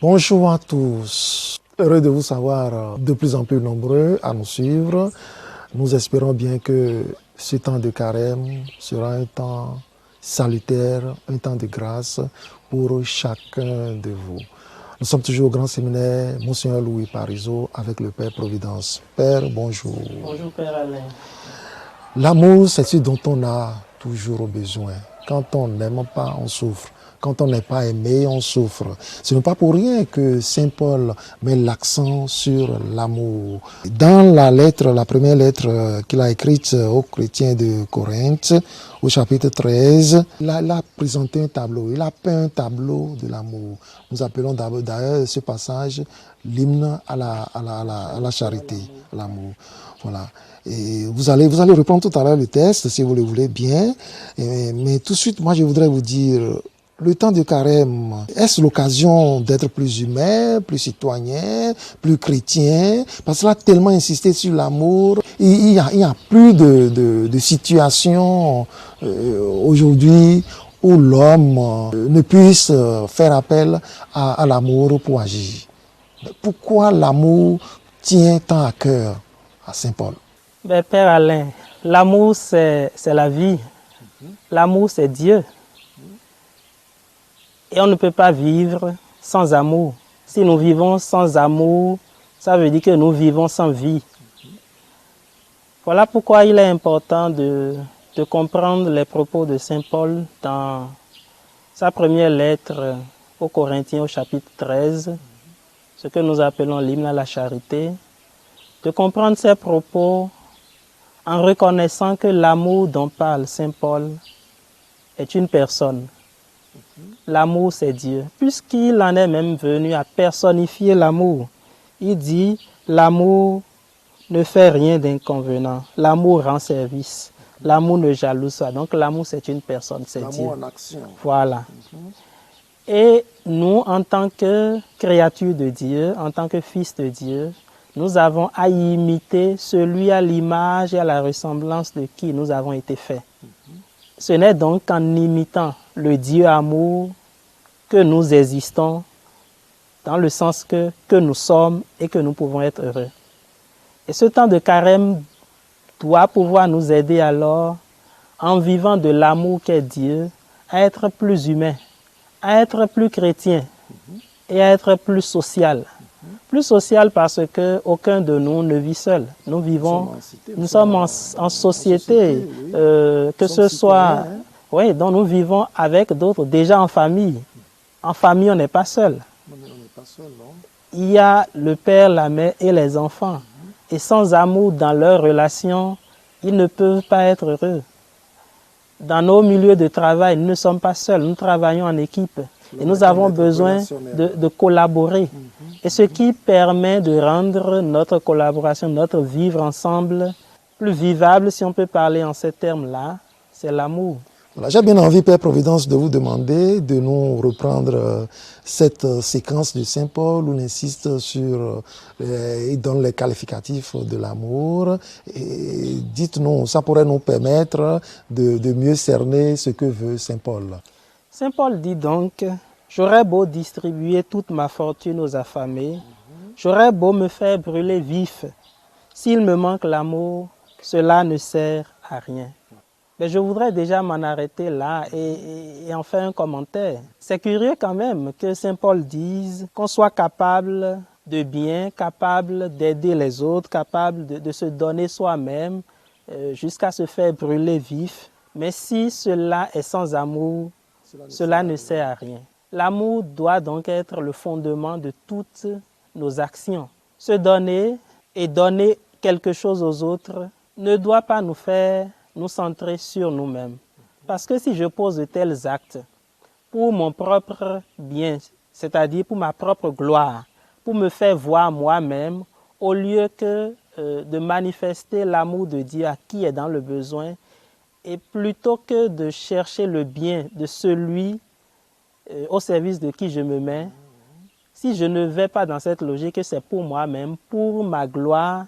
Bonjour à tous. Heureux de vous savoir de plus en plus nombreux à nous suivre. Nous espérons bien que ce temps de carême sera un temps salutaire, un temps de grâce pour chacun de vous. Nous sommes toujours au Grand Séminaire Monseigneur Louis Parizeau avec le Père Providence. Père, bonjour. Bonjour Père Alain. L'amour, c'est ce dont on a toujours besoin. Quand on n'aime pas, on souffre. Quand on n'est pas aimé, on souffre. Ce n'est pas pour rien que Saint Paul met l'accent sur l'amour. Dans la première lettre qu'il a écrite aux chrétiens de Corinthe, au chapitre 13, il a présenté un tableau. Il a peint un tableau de l'amour. Nous appelons d'ailleurs ce passage l'hymne à la charité, l'amour. Voilà. Et vous allez reprendre tout à l'heure le texte si vous le voulez bien. Mais tout de suite, moi, je voudrais vous dire, le temps de carême, est-ce l'occasion d'être plus humain, plus citoyen, plus chrétien? Parce qu'il a tellement insisté sur l'amour. Il y a plus de situations aujourd'hui où l'homme ne puisse faire appel à l'amour pour agir. Pourquoi l'amour tient tant à cœur à Saint Paul? Ben, Père Alain, l'amour c'est la vie. L'amour c'est Dieu. Et on ne peut pas vivre sans amour. Si nous vivons sans amour, ça veut dire que nous vivons sans vie. Voilà pourquoi il est important de comprendre les propos de Saint Paul dans sa première lettre aux Corinthiens au chapitre 13, ce que nous appelons l'hymne à la charité, de comprendre ces propos en reconnaissant que l'amour dont parle Saint Paul est une personne. L'amour, c'est Dieu. Puisqu'il en est même venu à personnifier l'amour, il dit l'amour ne fait rien d'inconvenant. L'amour rend service. L'amour ne jalouse pas. Donc l'amour, c'est une personne, c'est Dieu. L'amour en action. Voilà. Et nous, en tant que créatures de Dieu, en tant que fils de Dieu, nous avons à imiter celui à l'image et à la ressemblance de qui nous avons été faits. Ce n'est donc qu'en imitant le Dieu amour que nous existons, dans le sens que nous sommes et que nous pouvons être heureux. Et ce temps de carême doit pouvoir nous aider alors, en vivant de l'amour qu'est Dieu, à être plus humain, à être plus chrétien et à être plus social. Plus social parce que aucun de nous ne vit seul. Nous vivons, nous sommes en société, que ce soit, oui, donc nous vivons avec d'autres, déjà en famille. En famille, on n'est pas seul. Il y a le père, la mère et les enfants. Et sans amour dans leur relation, ils ne peuvent pas être heureux. Dans nos milieux de travail, nous ne sommes pas seuls, nous travaillons en équipe. Et nous avons besoin de collaborer. Et ce qui permet de rendre notre collaboration, notre vivre ensemble plus vivable, si on peut parler en ces termes-là, c'est l'amour. Voilà, j'ai bien envie, Père Providence, de vous demander de nous reprendre cette séquence de Saint Paul où il insiste sur, il donne les qualificatifs de l'amour. Et dites-nous, ça pourrait nous permettre de mieux cerner ce que veut Saint Paul. Saint Paul dit donc, j'aurais beau distribuer toute ma fortune aux affamés, j'aurais beau me faire brûler vif. S'il me manque l'amour, cela ne sert à rien. Mais je voudrais déjà m'en arrêter là et en faire un commentaire. C'est curieux quand même que Saint Paul dise qu'on soit capable de bien, capable d'aider les autres, capable de se donner soi-même jusqu'à se faire brûler vif. Mais si cela est sans amour, cela ne sert à rien. L'amour doit donc être le fondement de toutes nos actions. Se donner et donner quelque chose aux autres ne doit pas nous faire nous centrer sur nous-mêmes. Parce que si je pose de tels actes pour mon propre bien, c'est-à-dire pour ma propre gloire, pour me faire voir moi-même, au lieu que de manifester l'amour de Dieu à qui est dans le besoin, et plutôt que de chercher le bien de celui au service de qui je me mets, si je ne vais pas dans cette logique que c'est pour moi-même, pour ma gloire,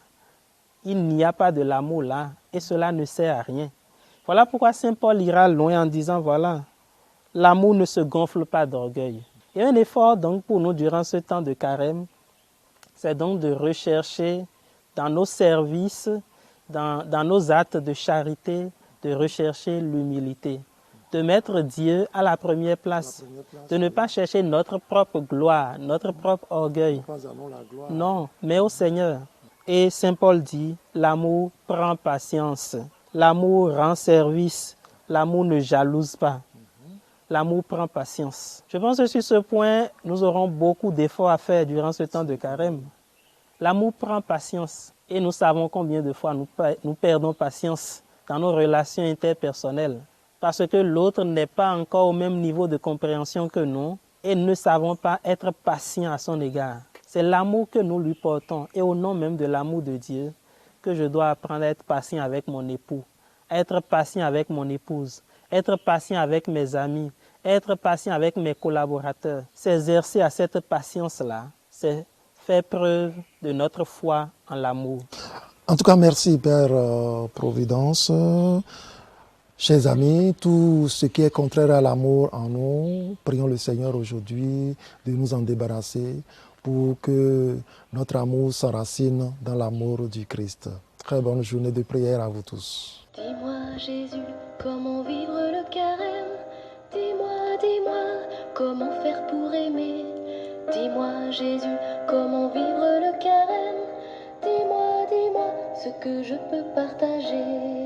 il n'y a pas de l'amour là et cela ne sert à rien. Voilà pourquoi Saint Paul ira loin en disant, voilà, l'amour ne se gonfle pas d'orgueil. Et un effort donc pour nous durant ce temps de carême, c'est donc de rechercher dans nos services, dans nos actes de charité, de rechercher l'humilité, de mettre Dieu à la première place, de ne pas chercher notre propre gloire, notre propre orgueil. Non, mais au Seigneur. Et Saint Paul dit, l'amour prend patience, l'amour rend service, l'amour ne jalouse pas. L'amour prend patience. Je pense que sur ce point, nous aurons beaucoup d'efforts à faire durant ce temps de carême. L'amour prend patience et nous savons combien de fois nous perdons patience dans nos relations interpersonnelles parce que l'autre n'est pas encore au même niveau de compréhension que nous et nous ne savons pas être patients à son égard. C'est l'amour que nous lui portons et au nom même de l'amour de Dieu que je dois apprendre à être patient avec mon époux, à être patient avec mon épouse, être patient avec mes amis, être patient avec mes collaborateurs. S'exercer à cette patience-là, c'est faire preuve de notre foi en l'amour. En tout cas, merci Père Providence. Chers amis, tout ce qui est contraire à l'amour en nous, prions le Seigneur aujourd'hui de nous en débarrasser pour que notre amour s'enracine dans l'amour du Christ. Très bonne journée de prière à vous tous. Dis-moi Jésus, comment vivre le carême? Dis-moi, comment faire pour aimer? Dis-moi Jésus, comment vivre le carême? Dis-moi, ce que je peux partager.